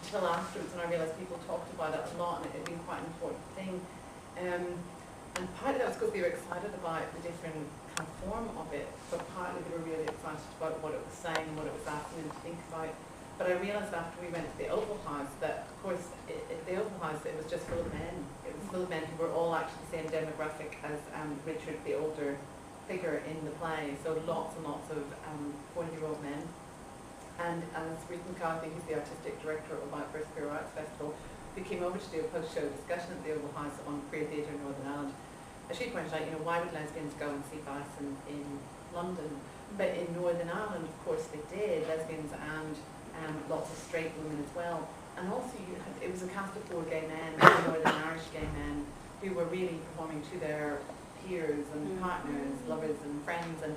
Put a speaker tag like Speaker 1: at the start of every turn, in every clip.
Speaker 1: until afterwards, and I realised people talked about it a lot, and it had been quite an important thing. And partly that was because they were excited about the different kind of form of it, but partly they were really excited about what it was saying, what it was asking them to think about. But I realised after we went to the Oval House that, of course, at the Oval House it was just full of men. It was full of men who were all actually the same demographic as Richard, the older figure in the play. So lots and lots of 40-year-old men. And as Ruth McCarthy, who's the artistic director of Outburst Queer Arts Festival, who came over to do a post-show discussion at the Oval House on queer theatre in Northern Ireland, she pointed out, why would lesbians go and see Bison in London? But in Northern Ireland, of course, they did, lesbians and lots of straight women as well. And also, it was a cast of 4 gay men, Northern Irish gay men, who were really performing to their peers and partners, lovers and friends, and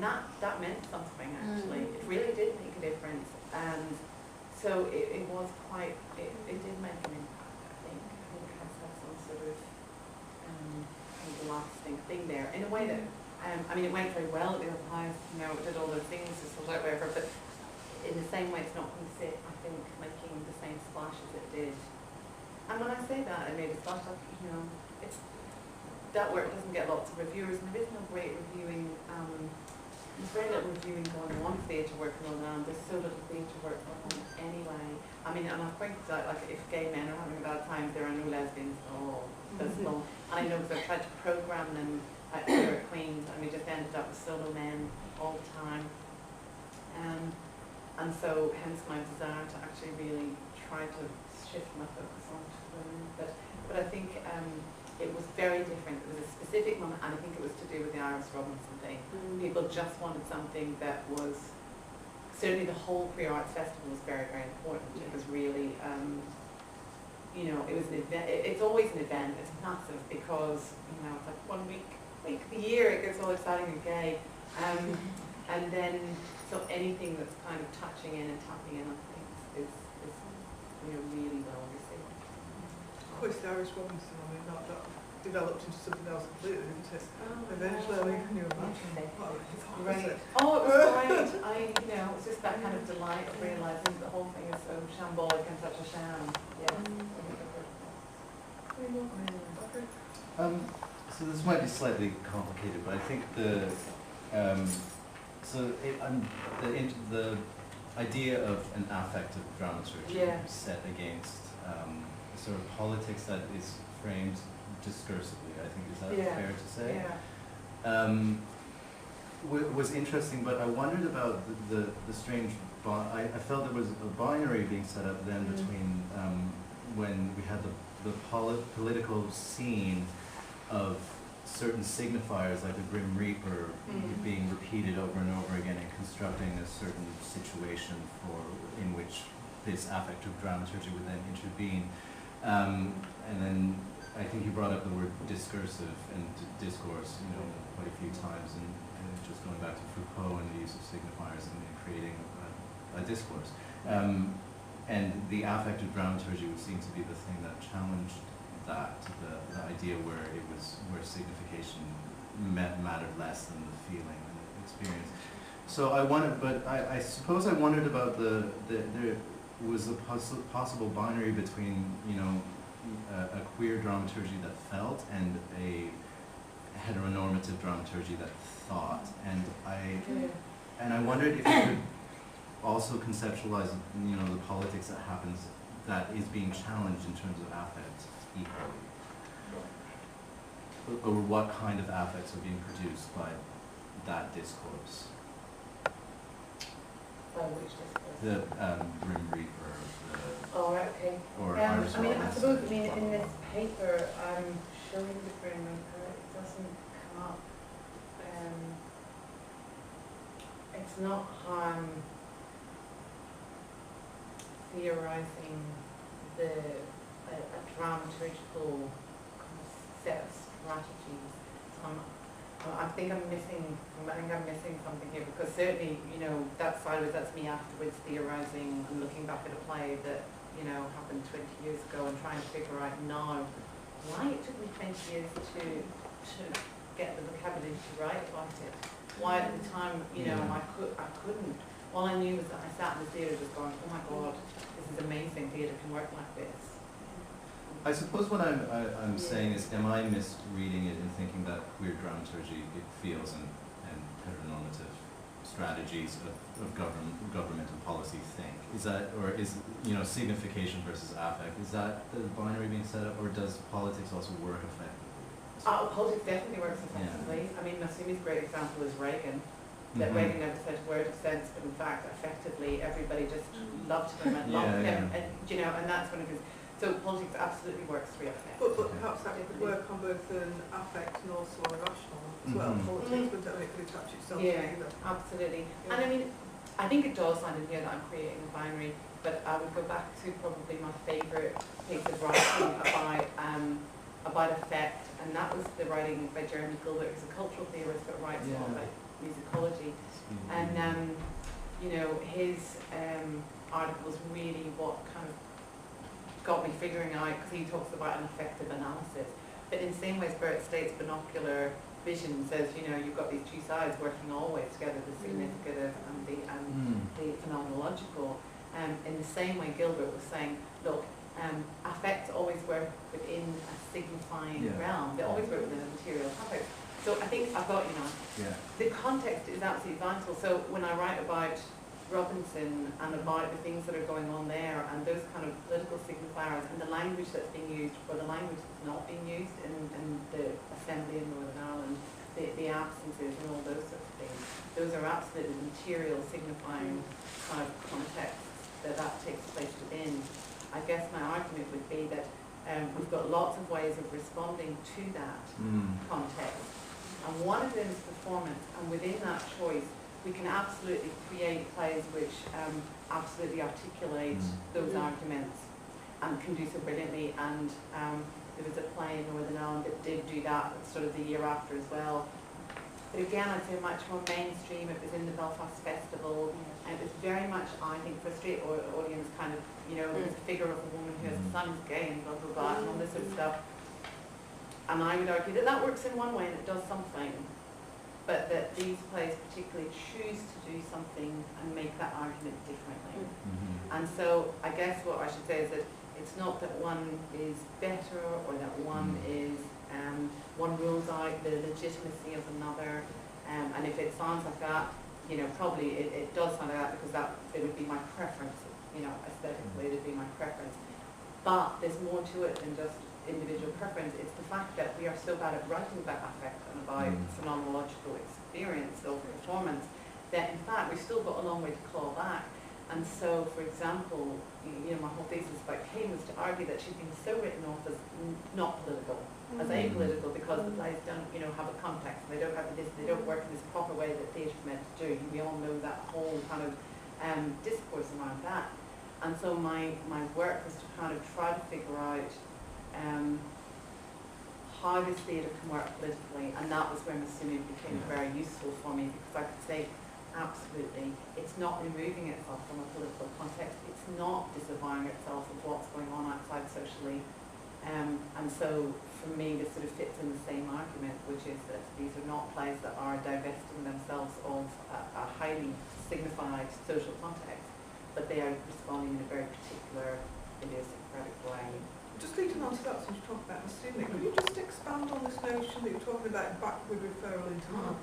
Speaker 1: that meant something, actually. It really did make a difference. And so it was quite, it did make an impact, I think. I think it has had some sort of lasting thing there, in a way that, I mean, it went very well at the Oval House, it did all those things, just sold out, whatever, but in the same way it's not going to sit, I think, making the same splash as it did. And when I say that, it made a splash, it's, that work doesn't get lots of reviewers, and there is no great reviewing, there's very little reviewing going on theatre work in Northern Ireland. There's so little theatre work going on anyway. I mean, and I pointed out, like, if gay men are having a bad time, there are no lesbians at all. And I know because I've tried to program them here at Queen's, and we just ended up with solo men all the time. And so, hence my desire to actually really try to shift my focus on to women. But I think it was very different. It was a specific moment, and I think it was to do with the Iris Robinson thing. People just wanted something that was, certainly the whole Queer Arts Festival was very, very important. It was really, it was an event. It's always an event. It's massive because, it's like 1 week of the year it gets all exciting and gay. And then, so anything that's kind of touching in and tapping in, I think, is really well received.
Speaker 2: Of course, the Irish Robinson, that developed into something else completely, didn't it? Eventually, I mean, can you imagine?
Speaker 1: Right. Oh, it was great. It was just that kind of delight of realising the whole thing is so shambolic and such a sham. Yeah.
Speaker 3: So this might be slightly complicated, but I think the idea of an affective dramaturgy set against sort of politics that is framed discursively, I think, is that fair to say? Was interesting, but I wondered about the strange, I felt there was a binary being set up then between when we had the political scene of certain signifiers like the Grim Reaper being repeated over and over again and constructing a certain situation in which this affective dramaturgy would then intervene. And then I think you brought up the word discursive and discourse, quite a few times, and just going back to Foucault and the use of signifiers and creating a discourse. And the affective dramaturgy would seem to be the thing that challenged that, the idea where signification mattered less than the feeling and the experience. So I suppose I wondered about there was a possible binary between, a queer dramaturgy that felt and a heteronormative dramaturgy that thought. And I wondered if you could also conceptualize, the politics that happens that is being challenged in terms of affect equally. Or what kind of affects are being produced by that discourse?
Speaker 1: Which discourse?
Speaker 3: The Grim Reaper.
Speaker 1: Okay.
Speaker 3: Or Iris
Speaker 1: I suppose,
Speaker 3: Robinson.
Speaker 1: in this paper, I'm showing the Grim Reaper. It doesn't come up. It's not theorizing a dramaturgical set of strategies. I think I'm missing something here, because certainly, that side of it, that's me afterwards theorizing and looking back at a play that, happened 20 years ago and trying to figure out now why it took me 20 years to get the vocabulary to write about it. Why at the time, I couldn't. All I knew was that I sat in the theatre just going, oh my God, this is amazing. The work like this.
Speaker 3: I suppose what I'm saying is, am I misreading it in thinking that queer dramaturgy, it feels, and heteronormative strategies of government and policy think? Is that, or is, you know, signification versus affect, is that the binary being set up, or does politics also work effectively?
Speaker 1: Politics definitely works effectively. I mean, Masumi's great example is Reagan. That Reagan never said a word of sense, but in fact, effectively, everybody just loved him and loved him, and you know, and that's one of his. So politics absolutely works through affect.
Speaker 2: But perhaps that could work on both an affect and also on a rational as well. Politics would definitely attach itself to either.
Speaker 1: Absolutely. And I mean, I think it does sound in here that I'm creating a binary, but I would go back to probably my favourite piece of writing about affect, and that was the writing by Jeremy Gilbert, who's a cultural theorist but writes a lot about musicology. And you know, his article was really what kind of got me figuring out, because he talks about an affective analysis. But in the same way as Bert State's binocular vision says, you know, you've got these two sides working always together, the significative and the phenomenological. In the same way Gilbert was saying, look, affects always work within a signifying realm. They always work within a material context. So I think I've got you now.
Speaker 3: Yeah.
Speaker 1: The context is absolutely vital. So when I write about Robinson and about the things that are going on there and those kind of political signifiers and the language that's being used or the language that's not being used in the assembly in Northern Ireland, the absences and all those sorts of things, those are absolutely material signifying kind of contexts that takes place within. I guess my argument would be that we've got lots of ways of responding to that context, and one of them is performance, and within that choice we can absolutely create plays which absolutely articulate those arguments and can do so brilliantly. And there was a play in Northern Ireland that did do that sort of the year after as well. But again, I'd say much more mainstream. It was in the Belfast Festival, and it was very much, I think, for a straight audience kind of, you know, it was a figure of a woman who has a son who's gay and blah, blah, blah, and all this sort of stuff. And I would argue that that works in one way and it does something, but that these plays particularly choose to do something and make that argument differently. And so I guess what I should say is that it's not that one is better or that one is, one rules out the legitimacy of another, and if it sounds like that, you know, probably it does sound like that because it would be my preference, you know, aesthetically it would be my preference. But there's more to it than just individual preference. It's the fact that we are so bad at writing about affect and about phenomenological experience or performance that in fact we've still got a long way to claw back. And so, for example, you know, my whole thesis about Kane was to argue that she's been so written off as not political, as apolitical, because the plays don't, you know, have a context. They don't have this. They don't work in this proper way that theatre's meant to do. We all know that whole kind of discourse around that. And so my work was to kind of try to figure out how this theatre can work politically, and that was where Masumi became very useful for me, because I could say, absolutely, it's not removing itself from a political context, it's not disavowing itself of what's going on outside socially, and so for me this sort of fits in the same argument, which is that these are not plays that are divesting themselves of a highly signified social context, but they are responding in a very particular idiosyncratic way.
Speaker 2: Just leading on to that, since you talked about Masumi, could you just expand on this notion that you're talking about backward referral in time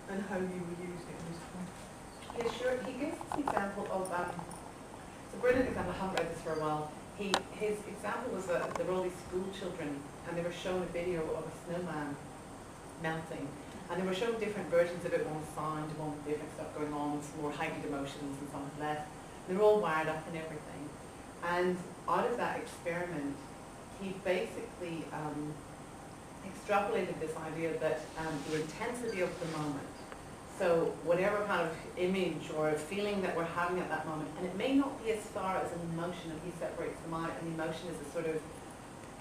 Speaker 2: and how you were using it in this context?
Speaker 1: Yeah, sure. He gives this example of, it's a brilliant example, I haven't read this for a while. His example was that there were all these school children and they were shown a video of a snowman melting. And they were shown different versions of it, one with sound, one with different stuff going on, some more heightened emotions and some with less. They were all wired up and everything. And out of that experiment, he basically extrapolated this idea that the intensity of the moment, so whatever kind of image or feeling that we're having at that moment, and it may not be as far as an emotion, if he separates them out, an emotion is a sort of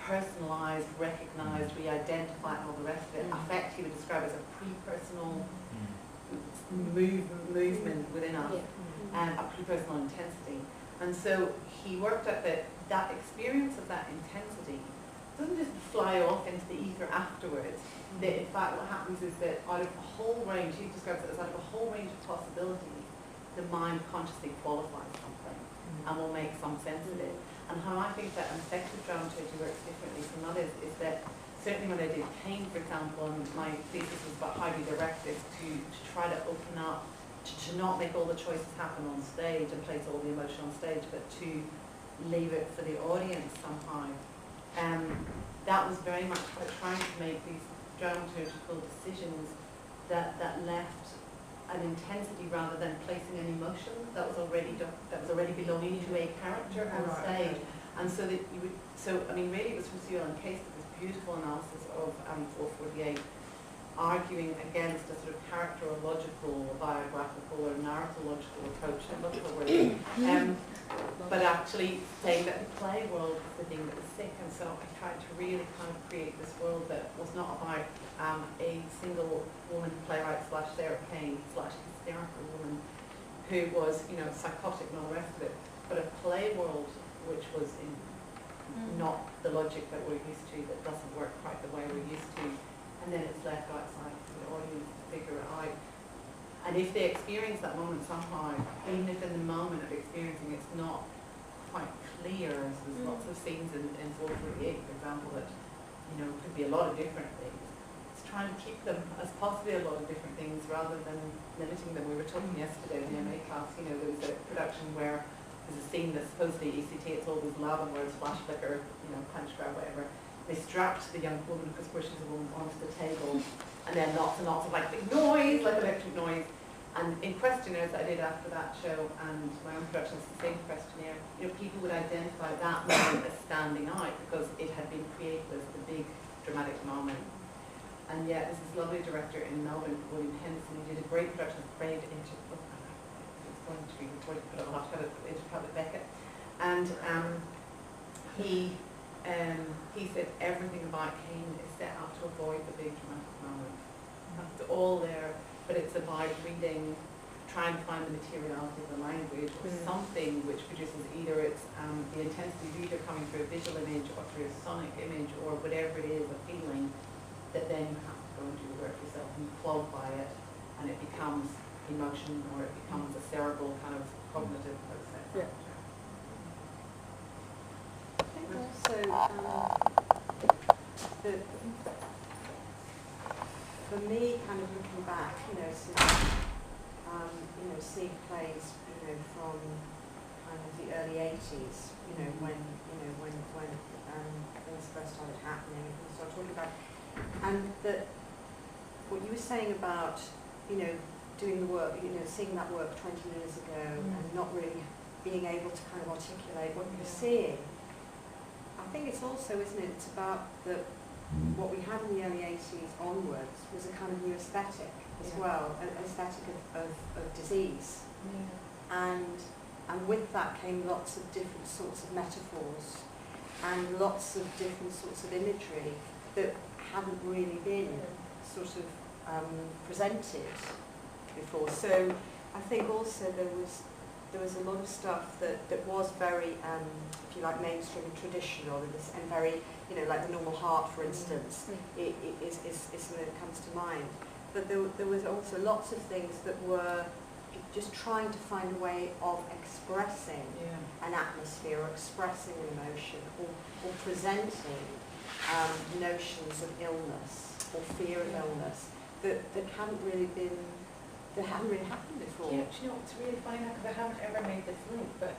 Speaker 1: personalized, recognized, we identify and all the rest of it. Affect he would describe as a pre-personal movement within us, and a pre-personal intensity. And so he worked out that experience of that intensity doesn't just fly off into the ether afterwards. That in fact what happens is that out of a whole range, he describes it as out of a whole range of possibilities, the mind consciously qualifies something and will make some sense of it. And how I think that an effective dramaturgy works differently from others is that certainly when I did Cain, for example, and my thesis was about how do you direct this to try to open up, to not make all the choices happen on stage and place all the emotion on stage, but to leave it for the audience somehow. That was very much about trying to make these dramaturgical decisions that left an intensity rather than placing an emotion that was already belonging to a character on stage. And so that you would, I mean, really it was from Sewell and Case that this beautiful analysis of 448 arguing against a sort of characterological, or biographical, or narratological approach, I'm not sure what it is, but actually saying that the play world was the thing that was sick. And so I tried to really kind of create this world that was not about a single woman playwright / Sarah Kane / hysterical woman who was, you know, psychotic and all the rest of it, but a play world which was in not the logic that we're used to, that doesn't work quite the way we're used to, and then it's left outside for the audience to figure it out. And if they experience that moment somehow, even if in the moment of experiencing it's not quite clear, so there's lots of scenes in 448, for example, that, you know, could be a lot of different things. It's trying to keep them as possibly a lot of different things rather than limiting them. We were talking yesterday in the MA class, you know, there was a production where there's a scene that's supposedly ECT, it's always love and words, flash flicker, you know, punch grab, whatever. They strapped the young woman, because where she's a woman, onto the table, and then lots and lots of like big noise, like electric noise. And in questionnaires that I did after that show and my own production, it's the same questionnaire, you know, people would identify that moment as standing out because it had been created as the big dramatic moment. And yet there's this lovely director in Melbourne, William Henderson, who did a great production of Braid into going to be recorded, but I'll have to have it intercut with Beckett. And he said everything about Cain is set up to avoid the big dramatic moment. It's all there, but it's about reading, trying to find the materiality of the language, or something which produces either it's the intensity of either coming through a visual image or through a sonic image or whatever it is, a feeling, that then you have to go and do the work yourself and plug by it, and it becomes emotion, or it becomes a cerebral kind of cognitive process.
Speaker 4: Yeah. I think also, for me, kind of looking back, you know, since, seeing plays, you know, from kind of the early 80s, you know, when things first started happening, and started talking about, and that what you were saying about, you know, doing the work, you know, seeing that work 20 years ago and not really being able to kind of articulate what you're seeing. I think it's also, isn't it, it's about what we had in the early 80s onwards was a kind of new aesthetic as well, an aesthetic of disease. And with that came lots of different sorts of metaphors and lots of different sorts of imagery that hadn't really been sort of presented before. So I think also there was a lot of stuff that was very, if you like, mainstream and traditional, and very, you know, like the Normal Heart, for instance, is something that comes to mind. But there was also lots of things that were just trying to find a way of expressing an atmosphere, or expressing an emotion, or presenting notions of illness or fear of illness that hadn't really happened before.
Speaker 1: Yeah, you know, it's really funny because I haven't ever made this link, but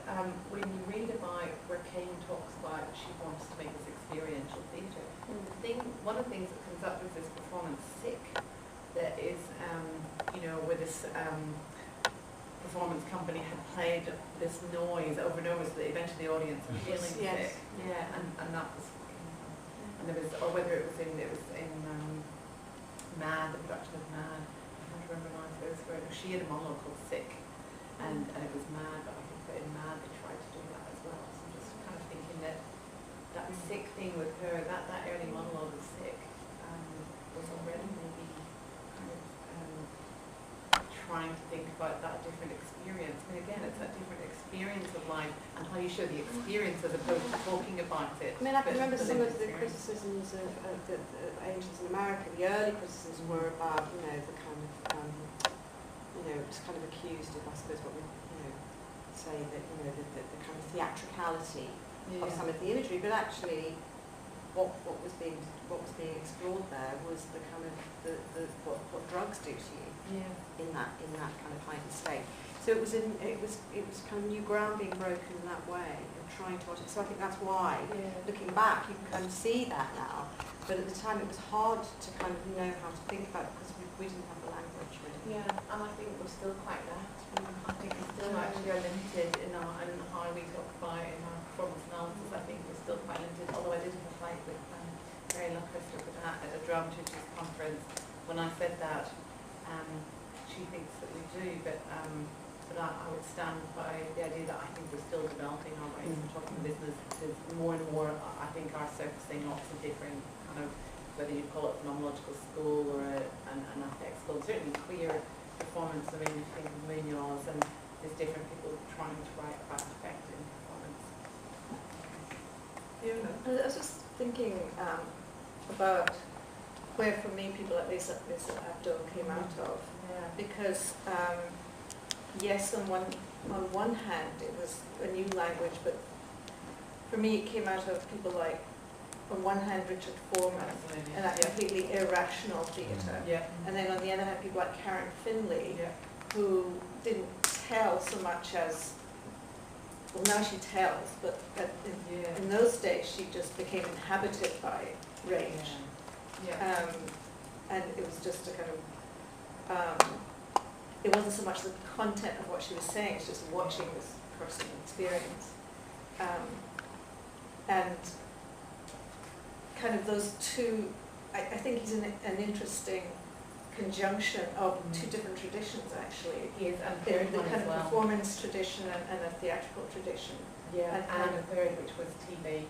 Speaker 1: when you read about where Cain talks about she wants to make this experiential theatre, one of the things that comes up is this performance Sick, that is, you know, where this performance company had played this noise over and over, so that eventually the audience was feeling sick. Yeah, and that was, and there was, or whether it was in Mad, the production of Mad. I can't remember now if it was where she had a monologue called Sick, and it was Mad, but I think that in Mad they tried to do that as well. So I'm just kind of thinking that sick thing with her, that early monologue of Sick, was already maybe kind of trying to think about that different experience. I mean, again, it's that different experience of life and how you show the experience as opposed to talking about it.
Speaker 4: I mean, I can remember some of the criticisms of the Angels in America. The early criticisms were about, you know, the kind of, you know, it's kind of accused of, I suppose, what we, you know, say that, you know, the kind of theatricality of some of the imagery, but actually what was being explored there was the kind of what drugs do to you in that kind of heightened state. So it was kind of new ground being broken in that way, and trying to. So I think that's why, looking back, you can kind of see that now. But at the time, it was hard to kind of know how to think about it because we didn't have the language.
Speaker 1: Yeah, and I think we're still quite that. I think we still actually are limited in how we talk about it in our performance analysis. I think we're still quite limited. Although I did have a fight with Mary Luckhurst at a dramaturgics conference when I said that. She thinks that we do, but I would stand by the idea that I think we're still developing our ways of talking business, because more and more I think are surfacing lots of different kind of, whether you call it phenomenological school or an affect school, certainly queer performance. I mean, you think of Munoz, and there's different people trying to write about affect in performance.
Speaker 5: I was just thinking about where, for me, people at least Abdul came out of, because yes, on one hand it was a new language, but for me it came out of people like, on one hand, Richard Foreman, and that completely irrational theatre, and then on the other hand, people like Karen Finlay, who didn't tell so much as, well, now she tells, but in those days she just became inhabited by rage. And it was just a kind of, it wasn't so much the content of what she was saying, it's just watching this personal experience. And kind of those two, I think he's an interesting conjunction of two different traditions, actually.
Speaker 1: He is, and
Speaker 5: the kind of performance tradition and a theatrical tradition.
Speaker 1: And a third, which was TV.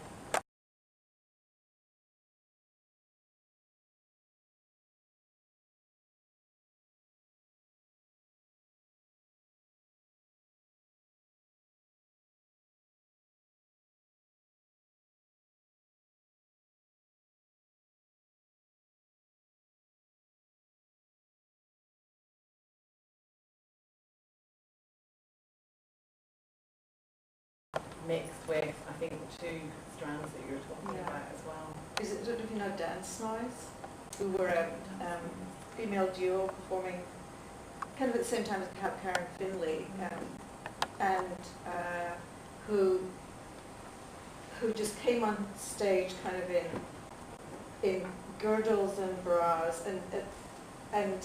Speaker 1: Mixed with, I think, the two strands that you're talking about as well.
Speaker 5: I don't know if you know Dance Noise, who were a female duo performing kind of at the same time as Karen Finlay, and who just came on stage kind of in girdles and bras, and